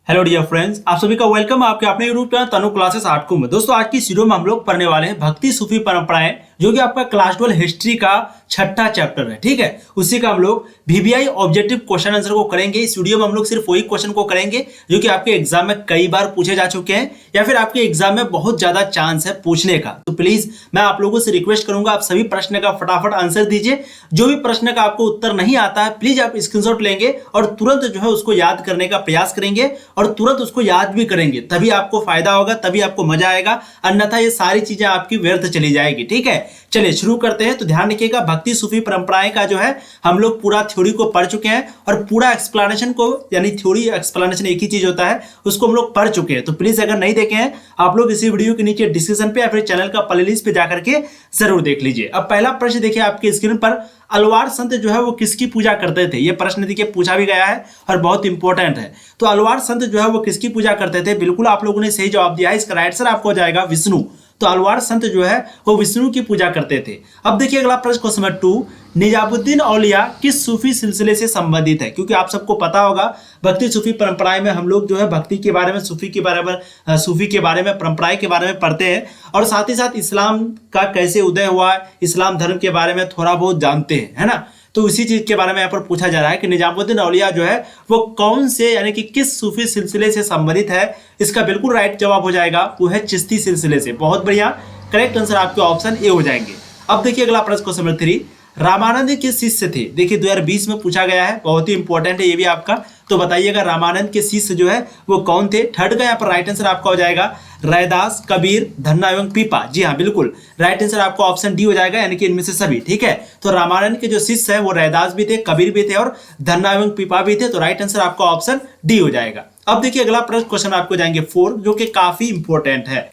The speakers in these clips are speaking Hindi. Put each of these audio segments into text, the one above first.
हेलो डियर फ्रेंड्स, आप सभी का वेलकम है आपके अपने यूट्यूब चैनल तनु क्लासेस आर्टको में। दोस्तों आज की इस वीडियो में हम लोग पढ़ने वाले हैं भक्ति सूफी परंपराएं, जो कि आपका क्लास 12 हिस्ट्री का छठा चैप्टर है। ठीक है, उसी का हम लोग वीवीआई ऑब्जेक्टिव क्वेश्चन आंसर को करेंगे। इस वीडियो में हम लोग सिर्फ वही क्वेश्चन को करेंगे जो कि आपके एग्जाम में कई बार पूछे जा चुके हैं या फिर आपके एग्जाम में बहुत ज्यादा चांस है पूछने का। तो प्लीज मैं आप लोगों से रिक्वेस्ट करूंगा, आप सभी प्रश्न का फटाफट आंसर दीजिए। जो भी प्रश्न का आपको उत्तर नहीं आता है, प्लीज आप स्क्रीनशॉट लेंगे और तुरंत जो है उसको याद करने का प्रयास करेंगे और तुरंत उसको याद भी करेंगे, तभी आपको फायदा होगा, तभी आपको मजा आएगा। अन्यथा ये सारी चीजें आपकी व्यर्थ चली जाएगी। ठीक है, चलिए शुरू करते हैं। तो ध्यान रखिएगा, भक्ति सूफी परंपराएं का जो है हम लोग पूरा थ्योरी को पढ़ चुके हैं और पूरा एक्सप्लेनेशन को, यानी थ्योरी एक्सप्लेनेशन एक ही चीज होता है, उसको हम लोग पढ़ चुके हैं। तो प्लीज अगर नहीं देखे हैं आप लोग इसी वीडियो के नीचे डिस्क्रिप्शन पे या फिर चैनल का प्लेलिस्ट पे जाकर के जरूर देख लीजिए। अब पहला प्रश्न देखिए आपके स्क्रीन पर, अलवार संत जो है वो किसकी पूजा करते थे? ये प्रश्न देखिए पूछा भी गया है और बहुत इंपॉर्टेंट है। तो अलवार संत जो है वो किसकी पूजा करते थे? बिल्कुल आप लोगों ने सही जवाब दिया है। इसका राइट आंसर आपको हो जाएगा विष्णु। तो अलवार संत जो है वो विष्णु की पूजा करते थे। अब देखिए अगला प्रश्न क्वेश्चन नंबर 2, निजामुद्दीन औलिया किस सूफी सिलसिले से संबंधित है? क्योंकि आप सबको पता होगा भक्ति सूफी परंपराएं में हम लोग जो है भक्ति के बारे में, सूफी के बारे में, परंपराएं के बारे में पढ़ते हैं और साथ ही साथ इस्लाम का कैसे उदय हुआ, इस्लाम धर्म के बारे में थोड़ा बहुत जानते हैं, है ना। तो इसी चीज के बारे में यहाँ पर पूछा जा रहा है कि निजामुद्दीन औलिया जो है वो कौन से, यानी कि किस सूफी सिलसिले से संबंधित है? इसका बिल्कुल राइट जवाब हो जाएगा, वो है चिश्ती सिलसिले से। बहुत बढ़िया, करेक्ट आंसर आपके ऑप्शन ए हो जाएंगे। अब देखिए अगला प्रश्न क्वेश्चन नंबर 3, रामानंद के शिष्य थे? देखिए 2020 में पूछा गया है, बहुत ही इंपॉर्टेंट है ये भी आपका। तो बताइएगा रामानंद के शिष्य जो है वो कौन थे? थर्ड का यहाँ पर राइट आंसर आपका हो जाएगा रैदास, कबीर, धन्ना एवं पीपा। जी हाँ बिल्कुल, राइट आंसर आपका ऑप्शन डी हो जाएगा, यानी कि इनमें से सभी। ठीक है, तो रामानंद के जो शिष्य है वो रैदास भी थे, कबीर भी थे और धन्ना एवं पीपा भी थे। तो राइट आंसर आपका ऑप्शन डी हो जाएगा। अब देखिए अगला प्रश्न क्वेश्चन आपको जाएंगे 4, जो कि काफी इंपॉर्टेंट है।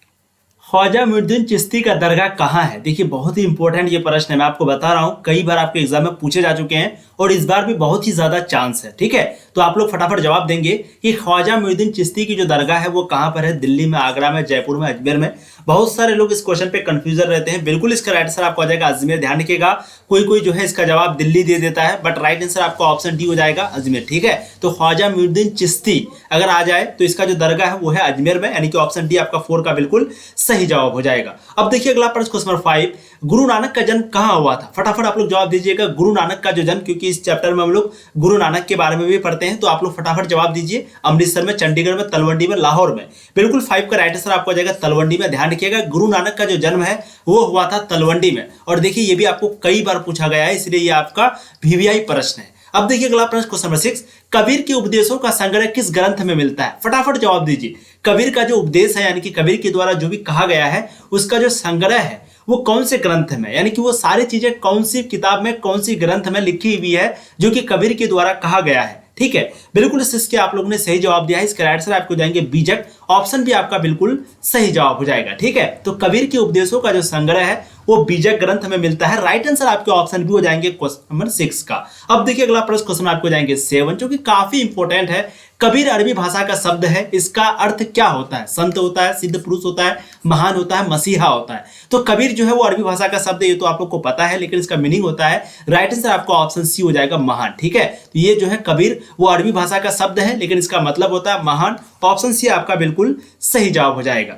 ख्वाजा मुइनुद्दीन चिश्ती का दरगाह कहाँ है? देखिए बहुत ही इंपॉर्टेंट ये प्रश्न है, मैं आपको बता रहा हूँ कई बार आपके एग्जाम में पूछे जा चुके हैं और इस बार भी बहुत ही ज्यादा चांस है। ठीक है, तो आप लोग फटाफट जवाब देंगे कि ख्वाजा मुइनुद्दीन चिश्ती की जो दरगाह है वो कहाँ पर है? दिल्ली में, आगरा में, जयपुर में, अजमेर में। बहुत सारे लोग इस क्वेश्चन पे कंफ्यूजन रहते हैं। बिल्कुल इसका राइट आंसर आपको आ जाएगा अजमेर। ध्यान रखिएगा, कोई कोई जो है इसका जवाब दिल्ली दे देता है, बट राइट आंसर आपका ऑप्शन डी हो जाएगा अजमेर। ठीक है, तो ख्वाजा मुइनुद्दीन चिश्ती अगर आ जाए तो इसका जो दरगाह है वो है अजमेर में, यानी कि ऑप्शन डी आपका 4 का बिल्कुल सही जवाब हो जाएगा। अब देखिए अगला प्रश्न क्वेश्चन नंबर 5, गुरु नानक का जन्म कहाँ हुआ था? फटाफट आप लोग जवाब दीजिएगा। गुरु नानक का जो जन्म, क्योंकि इस चैप्टर में हम लोग गुरु नानक के बारे में भी पढ़ते हैं, तो आप लोग फटाफट जवाब दीजिए। अमृतसर में, चंडीगढ़ में, तलवंडी में, लाहौर में। बिल्कुल 5 का राइट आंसर आपको आ जाएगा तलवंडी में। ध्यान रखिएगा, गुरु नानक का जो जन्म है वो हुआ था तलवंडी में। और देखिए ये भी आपको कई बार पूछा गया है, इसलिए ये आपका वीवीआई प्रश्न है। अब देखिए अगला प्रश्न क्वेश्चन नंबर 6, कबीर के उपदेशों का संग्रह किस ग्रंथ में मिलता है? फटाफट जवाब दीजिए। कबीर का जो उपदेश है, यानी कि कबीर के द्वारा जो भी कहा गया है, उसका जो संग्रह है वो कौन से ग्रंथ में, यानी कि वो सारी चीजें कौन सी किताब में, कौन सी ग्रंथ में लिखी हुई है जो कि कबीर के द्वारा कहा गया है? ठीक है, बिल्कुल इसके आप लोगों ने सही जवाब दिया है। इसका राइट आंसर आपको जाएंगे बीजक। ऑप्शन भी आपका बिल्कुल सही जवाब हो जाएगा। ठीक है, तो कबीर के उपदेशों का जो संग्रह है वो बीजक ग्रंथ में मिलता है। राइट आंसर आपके ऑप्शन भी हो जाएंगे क्वेश्चन नंबर 6 का। अब देखिए अगला प्रश्न क्वेश्चन आपको जाएंगे 7, जो कि काफी इंपॉर्टेंट है। कबीर अरबी भाषा का शब्द है, इसका अर्थ क्या होता है? संत होता है, सिद्ध पुरुष होता है, महान होता है, मसीहा होता है। तो कबीर जो है वो अरबी भाषा का शब्द है, ये तो आप लोग को पता है, लेकिन इसका मीनिंग होता है, राइट आंसर आपका ऑप्शन सी हो जाएगा महान। ठीक है, तो ये जो है कबीर वो अरबी भाषा का शब्द है, लेकिन इसका मतलब होता है महान। ऑप्शन सी आपका बिल्कुल सही जवाब हो जाएगा।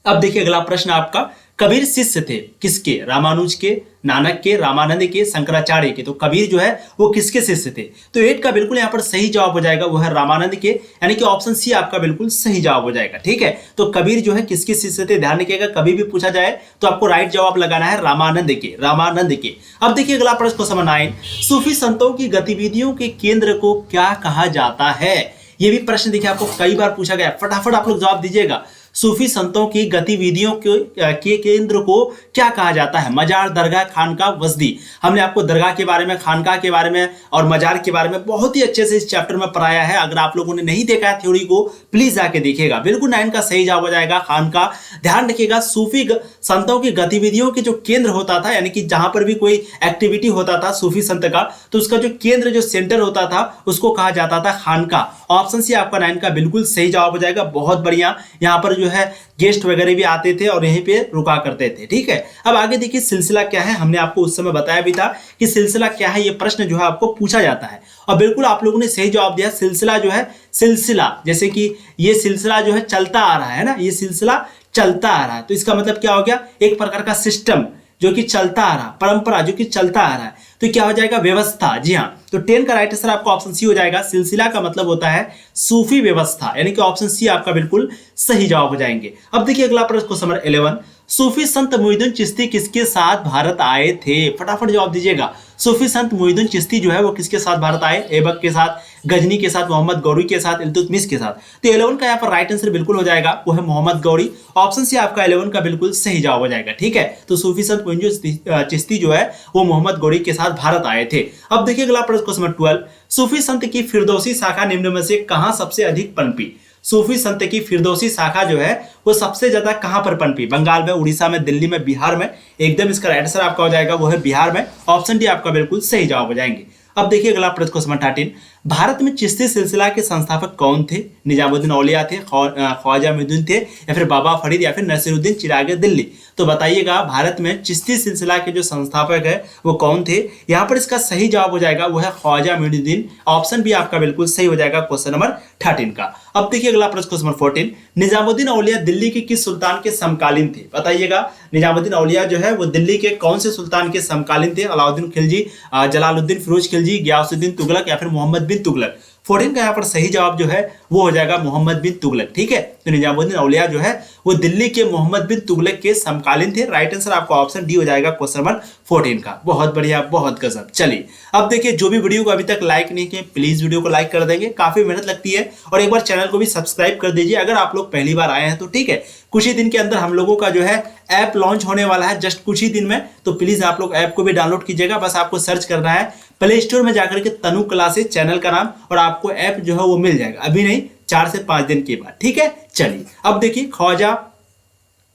अब देखिए अगला प्रश्न आपका, कबीर शिष्य थे किसके? रामानुज के, नानक के, रामानंद के, शंकराचार्य के। तो कबीर जो है वो किसके शिष्य थे? तो 8 का बिल्कुल यहाँ पर सही जवाब हो जाएगा, वो है रामानंद के, यानी कि ऑप्शन सी आपका बिल्कुल सही जवाब हो जाएगा। ठीक है, तो कबीर जो है किसके शिष्य थे? ध्यान रखिएगा, कभी भी पूछा जाए तो आपको राइट जवाब लगाना है रामानंद के, रामानंद के। अब देखिए अगला प्रश्न क्वेश्चन नंबर 9, सूफी संतों की गतिविधियों के केंद्र को क्या कहा जाता है? ये भी प्रश्न देखिए आपको कई बार पूछा गया, फटाफट आप लोग जवाब दीजिएगा। सूफी संतों की गतिविधियों के केंद्र को क्या कहा जाता है? मजार, दरगाह, खानका, वसदी। हमने आपको दरगाह के बारे में, खानका के बारे में और मजार के बारे में बहुत ही अच्छे से इस चैप्टर में पढ़ाया है। अगर आप लोगों ने नहीं देखा है थ्योरी को, प्लीज जाके देखिएगा। बिल्कुल 9 का सही जवाब हो जाएगा खानका। ध्यान रखिएगा, सूफी संतों की गतिविधियों के जो केंद्र होता था, यानी कि जहां पर भी कोई एक्टिविटी होता था सूफी संत का, तो उसका जो केंद्र, जो सेंटर होता था, उसको कहा जाता था खानका। ऑप्शन सी आपका 9 का बिल्कुल सही जवाब हो जाएगा। बहुत बढ़िया, यहाँ पर जो है गेस्ट वगैरह भी आते थे और यहीं पे रुका करते थे। ठीक है, अब आगे देखिए सिलसिला क्या है, हमने आपको उस समय बताया भी था कि सिलसिला क्या है, ये प्रश्न जो है आपको पूछा जाता है और बिल्कुल आप लोगों ने सही जवाब दिया। सिलसिला जो है, सिलसिला जैसे कि ये सिलसिला जो है चलता आ रहा है ना, ये सिलसिला चलता आ रहा है, तो इसका मतलब क्या हो गया, एक प्रकार का सिस्टम जो कि चलता आ रहा, परंपरा जो कि चलता आ रहा है, तो क्या हो जाएगा, व्यवस्था। जी हाँ, तो 10 का राइट आंसर आपका ऑप्शन सी हो जाएगा। सिलसिला का मतलब होता है सूफी व्यवस्था, यानी कि ऑप्शन सी आपका बिल्कुल सही जवाब हो जाएंगे। अब देखिए अगला प्रश्न, क्वेश्चन नंबर 11, सूफी संत मोइनुद्दीन चिश्ती किसके साथ भारत आए थे? फटाफट जवाब दीजिएगा। सूफी संत मोइनुद्दीन चिश्ती जो है वो किसके साथ भारत आए? ऐबक के साथ, गजनी के साथ, मोहम्मद गौरी के साथ, इल्तुतमिश के साथ। तो 11 का यहाँ पर राइट आंसर बिल्कुल हो जाएगा, वो है मोहम्मद गौरी। ऑप्शन सी आपका 11 का बिल्कुल सही जवाब हो जाएगा। ठीक है, तो सूफी संत मोइनुद्दीन चिश्ती जो है वो मोहम्मद गौरी के साथ भारत आए थे। अब देखिए अगला प्रश्न, क्वेश्चन नंबर 12, सूफी संत की फिरदौसी शाखा निम्न में से कहां सबसे अधिक पनपी? सूफी संत की फिरदौसी शाखा जो है वो सबसे ज्यादा कहां पर पनपी? बंगाल में, उड़ीसा में, दिल्ली में, बिहार में। एकदम इसका राइट आंसर आपका हो जाएगा वो है बिहार में। ऑप्शन डी आपका बिल्कुल सही जवाब हो जाएंगे। अब देखिए अगला प्रश्न, क्वेश्चन नंबर 13, भारत में चिश्ती सिलसिला के संस्थापक कौन थे? निजामुद्दीन औलिया थे, ख्वाजा मोइनुद्दीन थे, या फिर बाबा फरीद, या फिर नसीरुद्दीन चिरागे दिल्ली? तो बताइएगा भारत में चिश्ती सिलसिला के जो संस्थापक है वो कौन थे? यहाँ पर इसका सही जवाब हो जाएगा वो है ख्वाजा मोइनुद्दीन। ऑप्शन भी आपका बिल्कुल सही हो जाएगा क्वेश्चन नंबर 13 का। अब देखिए अगला प्रश्न, क्वेश्चन नंबर 14, निजामुद्दीन औलिया दिल्ली के किस सुल्तान के समकालीन थे? बताइएगा निजामुद्दीन औलिया जो है वो दिल्ली के कौन से सुल्तान के समकालीन थे? अलाउद्दीन खिलजी, जलालुद्दीन फिरोज खिलजी, गियासुद्दीन तुगलक, या फिर मोहम्मद बिन तुगलक? 14 का यहाँ पर सही जवाब जो है वो हो जाएगा मोहम्मद बिन तुगलक। ठीक है, तो निजामुद्दीन औलिया जो है वो दिल्ली के मोहम्मद बिन तुगलक के समकालीन थे। राइट आंसर आपका ऑप्शन डी हो जाएगा क्वेश्चन नंबर 14 का। बहुत बढ़िया, बहुत गजब। चलिए अब देखिए, जो भी वीडियो को अभी तक लाइक नहीं किए प्लीज वीडियो को लाइक कर देंगे, काफी मेहनत लगती है, और एक बार चैनल को भी सब्सक्राइब कर दीजिए अगर आप लोग पहली बार आए हैं तो। ठीक है, कुछ ही दिन के अंदर हम लोगों का जो है ऐप लॉन्च होने वाला है, जस्ट कुछ ही दिन में, तो प्लीज आप लोग ऐप को भी डाउनलोड कीजिएगा। बस आपको सर्च करना है प्ले स्टोर में जाकर के तनु क्लासेस चैनल का नाम, और आपको ऐप जो है वो मिल जाएगा, अभी नहीं 4 से 5 दिन के बाद। ठीक है, चलिए अब देखिए, ख्वाजा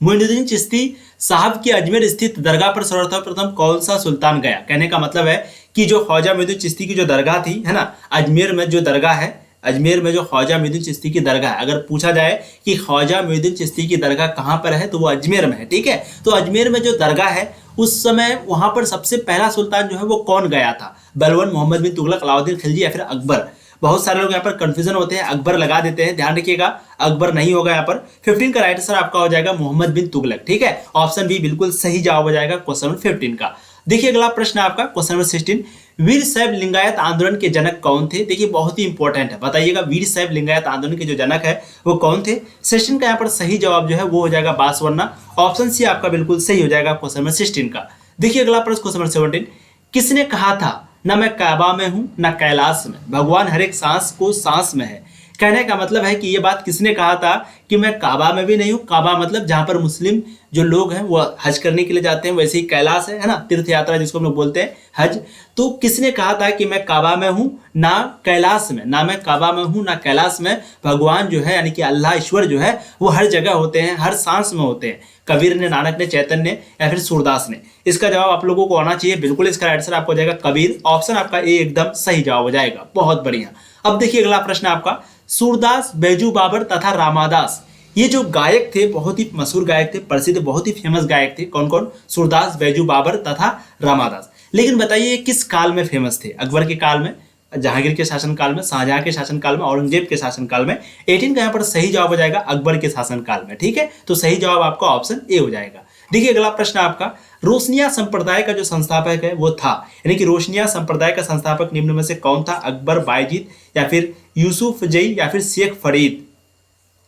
मोइनुद्दीन चिश्ती साहब की अजमेर स्थित दरगाह पर सर्वप्रथम कौन सा सुल्तान गया? कहने का मतलब है कि जो ख्वाजा मोइनुद्दीन चिश्ती की जो दरगाह थी है ना, अजमेर में जो दरगाह है, अजमेर में जो ख्वाजा मोइनुद्दीन चिश्ती की दरगाह है, अगर पूछा जाए कि ख्वाजा मोइनुद्दीन चिश्ती की दरगाह कहाँ पर है तो वो अजमेर में है। ठीक है, तो अजमेर में जो दरगाह है उस समय वहां पर सबसे पहला सुल्तान जो है वो कौन गया था? बलवन, मोहम्मद बिन तुगलक, अलाउद्दीन खिलजी, या फिर अकबर? बहुत सारे लोग यहाँ पर कंफ्यूजन होते हैं, अकबर लगा देते हैं, ध्यान रखिएगा अकबर नहीं होगा यहाँ पर। 15 का राइट आंसर आपका हो जाएगा मोहम्मद बिन तुगलक। ठीक है, ऑप्शन बी बिल्कुल सही जवाब हो जाएगा क्वेश्चन नंबर 15 का। देखिए अगला प्रश्न आपका क्वेश्चन नंबर 16, वीर शैव लिंगायत आंदोलन के जनक कौन थे? देखिए बहुत ही इंपॉर्टेंट है, बताइएगा वीर शैव लिंगायत आंदोलन के जो जनक है वो कौन थे? 16 का यहाँ पर सही जवाब जो है वो हो जाएगा बासवन्ना। ऑप्शन सी आपका बिल्कुल सही हो जाएगा क्वेश्चन नंबर 16 का। देखिए अगला प्रश्न क्वेश्चन नंबर 17, किसने कहा था ना मैं काबा में हूं ना कैलाश में, भगवान हर एक सांस को सांस में है? कहने का मतलब है कि ये बात किसने कहा था कि मैं काबा में भी नहीं हूँ? काबा मतलब जहाँ पर मुस्लिम जो लोग हैं वो हज करने के लिए जाते हैं, वैसे ही कैलाश है ना, तीर्थ यात्रा जिसको हम लोग बोलते हैं हज। तो किसने कहा था कि मैं काबा में हूँ ना कैलाश में? ना मैं काबा में हूँ ना कैलाश में, भगवान जो है यानी कि अल्लाह ईश्वर जो है वो हर जगह होते हैं, हर सांस में होते हैं। कबीर ने, नानक ने, चैतन्य ने, या फिर सूरदास ने? इसका जवाब आप लोगों को आना चाहिए, बिल्कुल इसका आंसर आपको हो जाएगा कबीर। ऑप्शन आपका ए एकदम सही जवाब हो जाएगा। बहुत बढ़िया। अब देखिए अगला प्रश्न आपका, सूरदास, बैजू बाबर तथा रामादास, ये जो गायक थे बहुत ही मशहूर गायक थे, प्रसिद्ध बहुत ही फेमस गायक थे। कौन कौन? सूरदास, बैजू बाबर तथा रामादास। लेकिन बताइए किस काल में फेमस थे? अकबर के काल में, जहांगीर के शासनकाल में, शाहजहां के शासनकाल में, औरंगजेब के शासनकाल में? 18 का यहाँ पर सही जवाब हो जाएगा अकबर के शासनकाल में। ठीक है, तो सही जवाब आपका ऑप्शन ए हो जाएगा। देखिए अगला प्रश्न आपका, रोशनिया संप्रदाय का जो संस्थापक है वो था, यानी कि रोशनिया संप्रदाय का संस्थापक निम्न में से कौन था? अकबर, बायजीद, या फिर यूसुफ जई, या फिर शेख फरीद?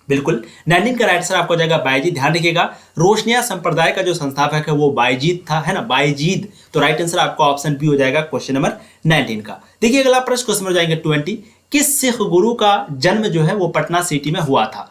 बिल्कुल 19 का राइट आंसर आपको हो जाएगा बायजीद। ध्यान रखिएगा रोशनिया संप्रदाय का जो संस्थापक है वो बायजीद था, है ना, बायजीद। तो राइट आंसर आपका ऑप्शन बी हो जाएगा क्वेश्चन नंबर 19 का। देखिए अगला प्रश्न क्वेश्चन नंबर जाएंगे 20, किस सिख गुरु का जन्म जो है वो पटना सिटी में हुआ था?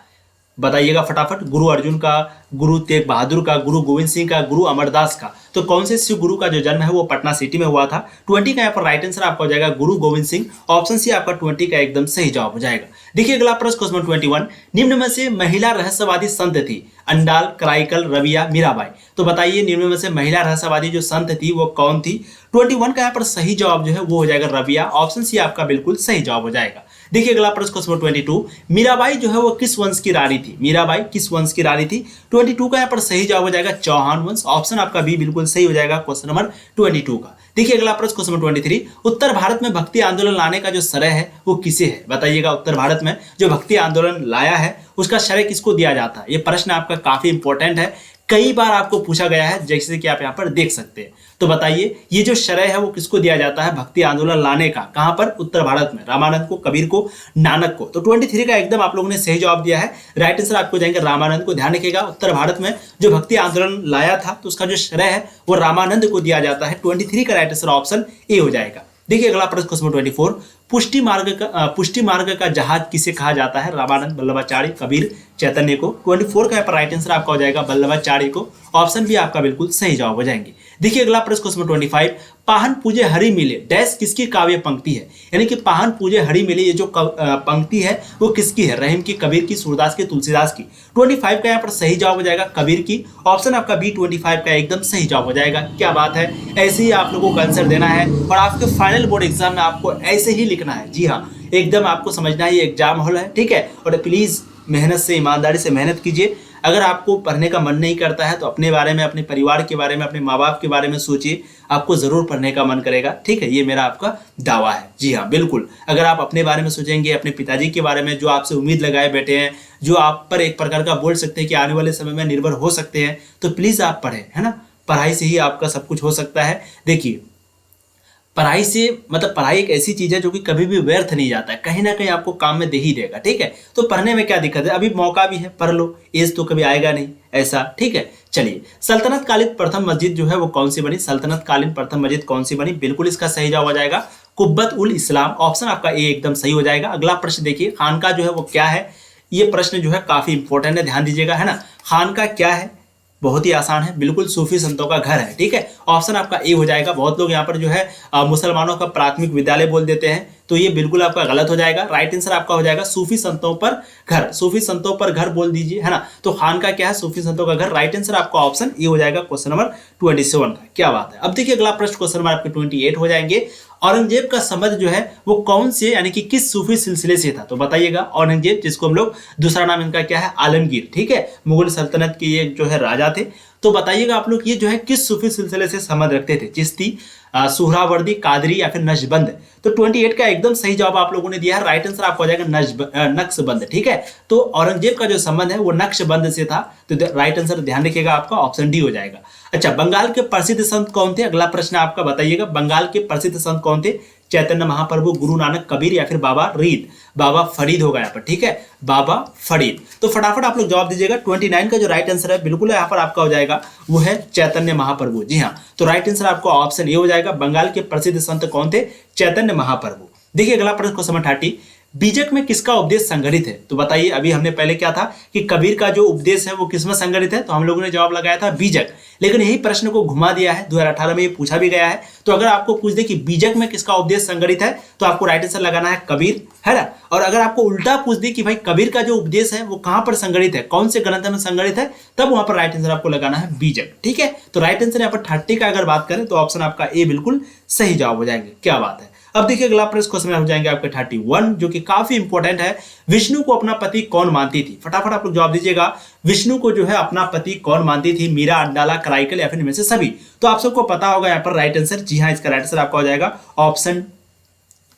बताइएगा फटाफट। गुरु अर्जुन का, गुरु तेग बहादुर का, गुरु गोविंद सिंह का, गुरु अमरदास का? तो कौन से शिव गुरु का जो जन्म है वो पटना सिटी में हुआ था? 20 का यहाँ पर राइट आंसर आपका हो जाएगा गुरु गोविंद सिंह। ऑप्शन सी आपका 20 का एकदम सही जवाब हो जाएगा। देखिए अगला प्रश्न क्वेश्चन नंबर 21, निम्न में से महिला रहस्यवादी संत थी? अंडाल, कराइकल, रबिया, मीराबाई? तो बताइए निम्न में से महिला रहस्यवादी जो संत थी वो कौन थी? 21 का यहाँ पर सही जवाब जो है वो हो जाएगा रबिया। ऑप्शन सी आपका बिल्कुल सही जवाब हो जाएगा। देखिए अगला प्रश्न क्वेश्चन नंबर 22, मीराबाई जो है वो किस वंश की रानी थी? मीराबाई किस वंश की रानी थी? 22 का यहाँ पर सही जवाब हो जाएगा चौहान वंश। ऑप्शन आपका बी बिल्कुल सही हो जाएगा क्वेश्चन नंबर 22 का। देखिए अगला प्रश्न क्वेश्चन नंबर 23, उत्तर भारत में भक्ति आंदोलन लाने का जो श्रेय है वो किसे है? बताइएगा, उत्तर भारत में जो भक्ति आंदोलन लाया है उसका श्रेय किसको दिया जाता है? ये प्रश्न आपका काफी इंपॉर्टेंट है, कई बार आपको पूछा गया है, जैसे कि आप यहाँ पर देख सकते हैं। तो बताइए ये जो श्रेय है वो किसको दिया जाता है भक्ति आंदोलन लाने का? कहां पर? उत्तर भारत में। रामानंद को, कबीर को, नानक को। तो 23 का एकदम आप लोगों ने सही जवाब दिया है। राइट आंसर आपको जाएंगे रामानंद को। ध्यान रखिएगा, उत्तर भारत में जो भक्ति आंदोलन लाया था तो उसका जो श्रेय है वो रामानंद को दिया जाता है। 23 का राइट आंसर ऑप्शन ए हो जाएगा। देखिए अगला प्रश्न क्वेश्चन 24, पुष्टि मार्ग का जहाज किसे कहा जाता है? रामानंद, वल्लभाचार्य, कबीर, चैतन्य को। 24 का यहाँ पर राइट आंसर आपका हो जाएगा वल्लभाचार्य को। ऑप्शन भी आपका बिल्कुल सही जवाब हो जाएंगे। देखिए अगला प्रश्न क्वेश्चन 25, पाहन पूजे हरि मिले डैश किसकी काव्य पंक्ति है? यानी कि पाहन पूजे हरि मिले ये जो पंक्ति है वो किसकी है? रहीम की, कबीर की, सूरदास की, तुलसीदास की। 25 का यहाँ पर सही जवाब हो जाएगा कबीर की। ऑप्शन आपका बी 25 का एकदम सही जवाब हो जाएगा। क्या बात है, ऐसे ही आप लोगों को आंसर देना है और आपके फाइनल बोर्ड एग्जाम में आपको ऐसे ही लिखना है। जी हाँ, एकदम आपको समझना है ये एग्जाम हॉल है, ठीक है। और प्लीज मेहनत से, ईमानदारी से मेहनत कीजिए। अगर आपको पढ़ने का मन नहीं करता है तो अपने बारे में, अपने परिवार के बारे में, अपने माँ बाप के बारे में सोचिए, आपको जरूर पढ़ने का मन करेगा, ठीक है। ये मेरा आपका दावा है। जी हाँ बिल्कुल, अगर आप अपने बारे में सोचेंगे, अपने पिताजी के बारे में जो आपसे उम्मीद लगाए बैठे हैं, जो आप पर एक प्रकार का बोल सकते हैं कि आने वाले समय में निर्भर हो सकते हैं, तो प्लीज आप पढ़ें, है ना। पढ़ाई से ही आपका सब कुछ हो सकता है। देखिए पढ़ाई से मतलब पढ़ाई एक ऐसी चीज है जो कि कभी भी व्यर्थ नहीं जाता है, कहीं ना कहीं आपको काम में दे ही देगा, ठीक है। तो पढ़ने में क्या दिक्कत है, अभी मौका भी है, पढ़ लो, एज तो कभी आएगा नहीं ऐसा, ठीक है। चलिए, सल्तनत कालीन प्रथम मस्जिद जो है वो कौन सी बनी? सल्तनत कालीन प्रथम मस्जिद कौन सी बनी? बिल्कुल इसका सही जवाब हो जाएगा कुब्बत उल इस्लाम। ऑप्शन आपका ए एकदम सही हो जाएगा। अगला प्रश्न देखिए, खानका जो है वो क्या है? ये प्रश्न जो है काफी इंपॉर्टेंट है, ध्यान दीजिएगा, है ना। खानका क्या है? बहुत ही आसान है, बिल्कुल सूफी संतों का घर है, ठीक है। ऑप्शन आपका ए हो जाएगा। बहुत लोग यहाँ पर जो है मुसलमानों का प्राथमिक विद्यालय बोल देते हैं, तो ये बिल्कुल आपका गलत हो जाएगा। राइट आंसर आपका हो जाएगा सूफी संतों पर घर। सूफी संतों पर घर बोल दीजिए, है ना। तो खान का क्या है? सूफी संतों का घर। राइट आंसर आपका ऑप्शन ए हो जाएगा क्वेश्चन नंबर 27 का। क्या बात है। अब देखिए अगला प्रश्न क्वेश्चन नंबर आपके 28 हो जाएंगे। औरंगजेब का संबंध जो है वो कौन से यानी कि किस सूफी सिलसिले से था? तो बताइएगा। औरंगजेब, जिसको हम लोग दूसरा नाम इनका क्या है? आलमगीर, ठीक है। मुगल सल्तनत के ये जो है राजा थे। तो बताइएगा आप लोग ये जो है किस सूफी सिलसिले से संबंध रखते थे? चिश्ती, सुहरावर्दी, कादरी या फिर नक्शबंद? तो 28 का एकदम सही जवाब आप लोगों ने दिया है। राइट आंसर आपको हो जाएगा नक्शबंद, ठीक है। तो औरंगजेब का जो संबंध है वो नक्शबंद से था। तो राइट आंसर ध्यान रखिएगा आपका ऑप्शन डी हो जाएगा। अच्छा, बंगाल के प्रसिद्ध संत कौन थे? अगला प्रश्न आपका बताइएगा, बंगाल के प्रसिद्ध संत कौन थे? चैतन्य महाप्रभु, गुरु नानक, कबीर या फिर बाबा रीद? बाबा फरीद होगा यहाँ पर, ठीक है, बाबा फरीद। तो फटाफट आप लोग जवाब दीजिएगा। 29 का जो राइट आंसर है बिल्कुल यहाँ पर आपका हो जाएगा वो है चैतन्य महाप्रभु। जी हाँ, तो राइट आंसर आपको ऑप्शन ए हो जाएगा। बंगाल के प्रसिद्ध संत कौन थे? चैतन्य महाप्रभु। देखिए अगला प्रश्न क्वेश्चन नंबर 30, बीजक में किसका उपदेश संग्रहित है? तो बताइए, अभी हमने पहले क्या था कि कबीर का जो उपदेश है वो किसमें संग्रहित है? तो हम लोगों ने जवाब लगाया था बीजक, लेकिन यही प्रश्न को घुमा दिया है। 2018 में ये पूछा भी गया है। तो अगर आपको पूछ दे कि बीजक में किसका उपदेश संग्रहित है, तो आपको राइट आंसर लगाना है कबीर, है ना। और अगर आपको उल्टा पूछ दे कि भाई कबीर का जो उपदेश है वो कहां पर संग्रहित है, कौन से ग्रंथ में संग्रहित है, तब वहां पर राइट आंसर आपको लगाना है बीजक, ठीक है। तो राइट आंसर यहाँ पर 30 का अगर बात करें तो ऑप्शन आपका ए बिल्कुल सही जवाब हो जाएंगे। क्या बात है। अब देखिए अगला प्रश्न क्वेश्चन हो जाएंगे आपके 31, जो कि काफी इंपॉर्टेंट है। विष्णु को अपना पति कौन मानती थी? फटाफट आप लोग जवाब दीजिएगा। विष्णु को जो है अपना पति कौन मानती थी? मीरा, अंडाला, कराइकल या फिर इनमें से सभी? तो आप सबको पता होगा यहाँ पर राइट आंसर। जी हाँ, इसका राइट आंसर आपका हो जाएगा ऑप्शन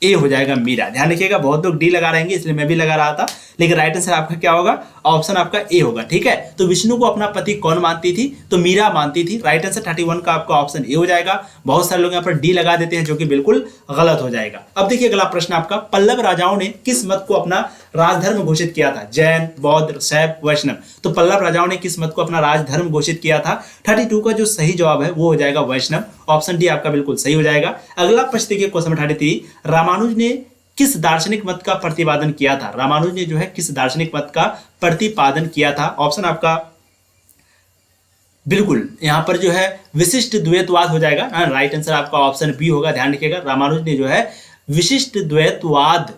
ए हो जाएगा मीरा। ध्यान रखिएगा, बहुत लोग डी लगा रहेंगे इसलिए मैं भी लगा रहा था, लेकिन राइट आंसर आपका क्या होगा? ऑप्शन आपका ए होगा, ठीक है। तो विष्णु को अपना पति कौन मानती थी? तो मीरा मानती थी। राइट आंसर 31 का आपका ऑप्शन ए हो जाएगा। बहुत सारे लोग यहाँ पर डी लगा देते हैं जो कि बिल्कुल गलत हो जाएगा। अब देखिए अगला प्रश्न आपका, पल्लव राजाओं ने किस मत को अपना राजधर्म घोषित किया था? जैन, बौद्ध, शैव, वैष्णव? तो पल्लव राजाओं ने किस मत को अपना राजधर्म घोषित किया था? 32 का जो सही जवाब है वो हो जाएगा वैष्णव। ऑप्शन डी आपका बिल्कुल सही हो जाएगा। अगला प्रश्न देखिए क्वेश्चन नंबर 33, रामानुज ने किस दार्शनिक मत का प्रतिपादन किया था? रामानुज ने जो है किस दार्शनिक मत का प्रतिपादन किया था? ऑप्शन आपका बिल्कुल यहां पर जो है विशिष्ट द्वैतवाद हो जाएगा। राइट आंसर आपका ऑप्शन बी होगा। ध्यान रखिएगा, रामानुज ने जो है विशिष्ट द्वैतवाद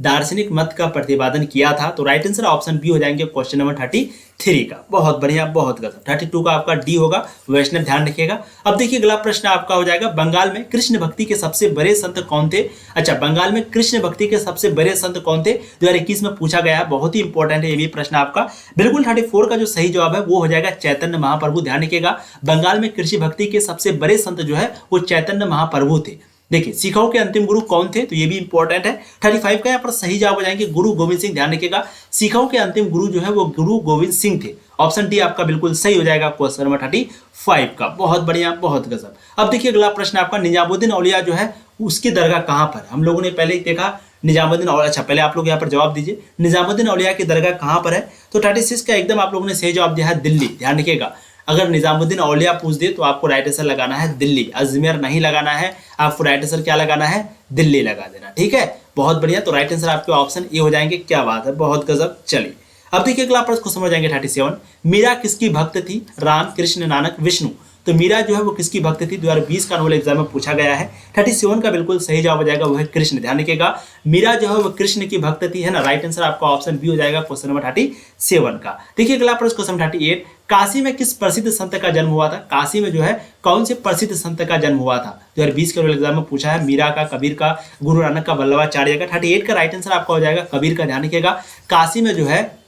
दार्शनिक मत का प्रतिपादन किया था? तो राइट आंसर ऑप्शन बी हो जाएंगे क्वेश्चन नंबर 33 का। बहुत बढ़िया, बहुत गजब। 32 का आपका डी होगा, वैष्णव, ध्यान रखिएगा। अब देखिए अगला प्रश्न आपका हो जाएगा, बंगाल में कृष्ण भक्ति के सबसे बड़े संत कौन थे? अच्छा, बंगाल में कृष्ण भक्ति के सबसे बड़े संत कौन थे? 2021 में पूछा गया है, बहुत ही इंपॉर्टेंट है ये भी प्रश्न आपका। बिल्कुल 34 का जो सही जवाब है वो हो जाएगा चैतन्य महाप्रभु। ध्यान रखिएगा, बंगाल में कृषि भक्ति के सबसे बड़े संत जो है वो चैतन्य महाप्रभु थे। देखिए सिखों के अंतिम गुरु कौन थे? तो ये भी इंपॉर्टेंट है। 35 का यहाँ पर सही जवाब हो जाएंगे गुरु गोविंद सिंह। ध्यान रखिएगा, सिखों के अंतिम गुरु जो है वो गुरु गोविंद सिंह थे। ऑप्शन डी आपका बिल्कुल सही हो जाएगा क्वेश्चन नंबर 35 का। बहुत बढ़िया, बहुत गजब। अब देखिए अगला प्रश्न आपका, निजामुद्दीन औलिया जो है उसकी दरगाह कहाँ पर? हम लोगों ने पहले ही देखा निजामुद्दीन औलिया। अच्छा, पहले आप लोग यहाँ पर जवाब दीजिए, निजामुद्दीन औलिया की दरगाह कहाँ पर है? तो 36 का एकदम आप लोगों ने सही जवाब दिया है, दिल्ली। ध्यान रखिएगा, अगर निजामुद्दीन औलिया पूछ दे तो आपको राइट आंसर लगाना है दिल्ली, अजमेर नहीं लगाना है। आपको राइट आंसर क्या लगाना है? दिल्ली लगा देना, ठीक है। बहुत बढ़िया, तो राइट आंसर आपके ऑप्शन ए हो जाएंगे। क्या बात है, बहुत गजब। चलिए अब देखिए अगला प्रश्न को समझ जाएंगे। 37, मीरा किसकी भक्त थी? राम, कृष्ण, नानक, विष्णु। तो मीरा जो है वो किसकी भक्त थी? 2020 का एनुअल एग्जाम में पूछा गया है। 37 का बिल्कुल सही जवाब हो जाएगा, वो है कृष्ण। ध्यान रखिएगा, मीरा जो है वो कृष्ण की भक्त थी, है ना। राइट आंसर आपका ऑप्शन बी हो जाएगा क्वेश्चन नंबर 37 का। देखिए अगला प्रश्न क्वेश्चन 38, काशी में किस प्रसिद्ध संत का जन्म हुआ था? काशी में जो है कौन से प्रसिद्ध संत का जन्म हुआ था? 2020 के एग्जाम में पूछा है, मीरा का, कबीर का, गुरु नानक का, वल्लभाचार्य का। 38 का राइट आंसर आपका हो जाएगा कबीर का। ध्यान रखिएगा, काशी में जो है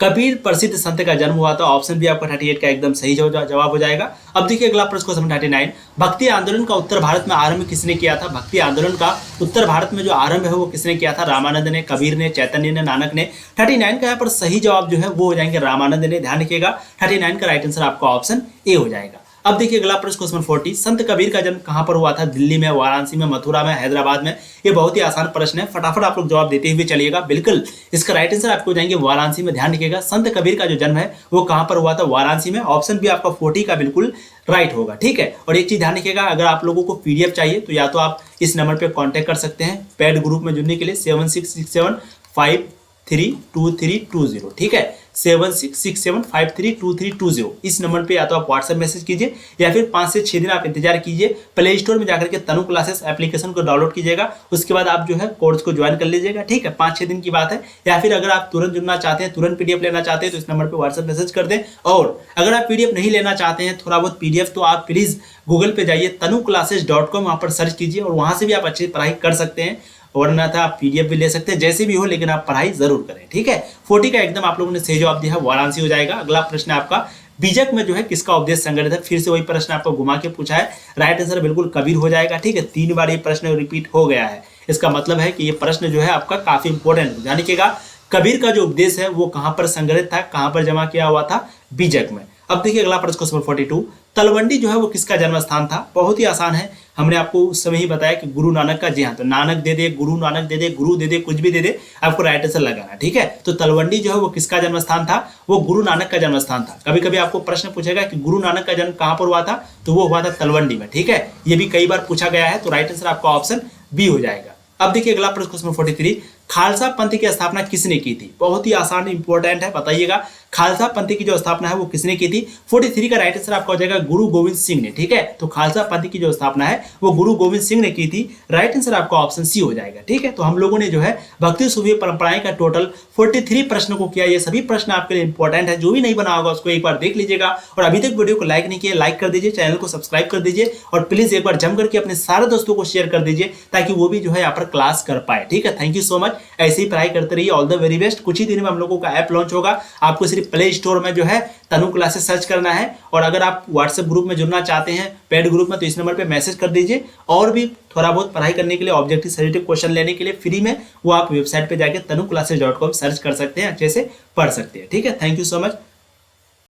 कबीर प्रसिद्ध संत का जन्म हुआ था। ऑप्शन भी आपका 38 का एकदम सही जवाब हो जाएगा। अब देखिए अगला प्रश्न क्वेश्चन 39, भक्ति आंदोलन का उत्तर भारत में आरंभ किसने किया था? भक्ति आंदोलन का उत्तर भारत में जो आरंभ है वो किसने किया था? रामानंद ने, कबीर ने, चैतन्य ने, नानक ने। 39 का यहाँ पर सही जवाब जो है वो हो जाएंगे रामानंद ने। ध्यान रखिएगा, 39 का राइट आंसर आपका ऑप्शन ए हो जाएगा। अब देखिए अगला प्रश्न क्वेश्चन 40, संत कबीर का जन्म कहाँ पर हुआ था? दिल्ली में, वाराणसी में, मथुरा में, हैदराबाद में। ये बहुत ही आसान प्रश्न है, फटाफट आप लोग जवाब देते हुए चलिएगा। बिल्कुल इसका राइट आंसर आपको हो जाएंगे वाराणसी में। ध्यान रखिएगा, संत कबीर का जो जन्म है वो कहाँ पर हुआ था? वाराणसी में। ऑप्शन भी आपका 40 का बिल्कुल राइट होगा, ठीक है। और एक चीज ध्यान रखिएगा, अगर आप लोगों को पीडीएफ चाहिए तो या तो आप इस नंबर पर कॉन्टेक्ट कर सकते हैं पेड ग्रुप में जुड़ने के लिए 7667532320, ठीक है। 7667532320 इस नंबर पे या तो आप व्हाट्सएप मैसेज कीजिए या फिर 5 से 6 दिन आप इंतजार कीजिए। प्ले स्टोर में जाकर के तनु क्लासेस एप्लीकेशन को डाउनलोड कीजिएगा, उसके बाद आप जो है कोर्स को ज्वाइन कर लीजिएगा, ठीक है। 5-6 दिन की बात है। या फिर अगर आप तुरंत जुड़ना चाहते हैं, तुरंत पीडीएफ लेना चाहते हैं तो इस नंबर पर व्हाट्सएप मैसेज कर दें। और अगर आप पीडीएफ नहीं लेना चाहते हैं, थोड़ा बहुत पीडीएफ, तो आप प्लीज गूगल पे जाइए tanuclasses.com, वहाँ पर सर्च कीजिए और वहाँ से भी आप अच्छी पढ़ाई कर सकते हैं। वरना था आप पीडीएफ भी ले सकते हैं, जैसे भी हो, लेकिन आप पढ़ाई जरूर करें, ठीक है। 40 का एकदम आप लोगों ने सही जवाब दिया है, वाराणसी हो जाएगा। अगला प्रश्न आपका, बीजक में जो है किसका उपदेश संग्रहित है? फिर से वही प्रश्न आपको घुमा के पूछा है। राइट आंसर बिल्कुल कबीर हो जाएगा, ठीक है। 3 बार ये प्रश्न रिपीट हो गया है, इसका मतलब है कि ये प्रश्न जो है आपका काफी इंपॉर्टेंट है। ध्यान रखिएगा, कबीर का जो उपदेश है वो कहां पर संग्रहित था, कहां पर जमा किया हुआ था? बीजक में। अब देखिए अगला प्रश्न क्वेश्चन 42, तलवंडी जो है वो किसका जन्म स्थान था? बहुत ही आसान है, हमने आपको उस समय ही बताया कि गुरु नानक का। जी हाँ, तो नानक दे दे, गुरु नानक दे दे, गुरु दे दे, कुछ भी दे दे, आपको राइट आंसर लगाना, ठीक है। तो तलवंडी जो है वो किसका जन्म स्थान था? वो गुरु नानक का जन्म स्थान था। कभी कभी आपको प्रश्न पूछेगा कि गुरु नानक का जन्म कहां पर हुआ था, तो वो हुआ था तलवंडी में, ठीक है। ये भी कई बार पूछा गया है, तो राइट आंसर आपका ऑप्शन बी हो जाएगा। अब देखिए अगला प्रश्न क्वेश्चन 43, खालसा पंथ की स्थापना किसने की थी? बहुत ही आसान इंपॉर्टेंट है, बताइएगा खालसा पंथ की जो स्थापना है वो किसने की थी? 43 का राइट आंसर आपका हो जाएगा गुरु गोविंद सिंह ने, ठीक है। तो खालसा पंथ की जो स्थापना है वो गुरु गोविंद सिंह ने की थी। राइट आंसर आपका ऑप्शन सी हो जाएगा, ठीक है। तो हम लोगों ने जो है भक्ति सूफी परंपराएं का टोटल 43 प्रश्नों को किया। ये सभी प्रश्न आपके लिए इंपॉर्टेंट है, जो भी नहीं बना होगा उसको एक बार देख लीजिएगा। और अभी तक वीडियो को लाइक नहीं किया, लाइक कर दीजिए, चैनल को सब्सक्राइब कर दीजिए और प्लीज एक बार जम करके अपने सारे दोस्तों को शेयर कर दीजिए ताकि वो भी जो है यहाँ पर क्लास कर पाए, ठीक है। थैंक यू सो मच, ऐसे ही पढ़ाई करते रहिए। All the very best. कुछ ही दिन में हम लोगों का ऐप लॉन्च होगा, आपको सिर्फ प्ले स्टोर में जो है तनु क्लासेस सर्च करना है। और अगर आप व्हाट्सएप ग्रुप में जुड़ना चाहते हैं पेड ग्रुप में, तो इस नंबर पे मैसेज कर दीजिए। और भी थोड़ा बहुत पढ़ाई करने के लिए, ऑब्जेक्टिव सजेक्टिव क्वेश्चन लेने के लिए फ्री में, वो आप वेबसाइट पे जाके tanuclasses.com सर्च कर सकते हैं, अच्छे से पढ़ सकते हैं, ठीक है। Thank you so much.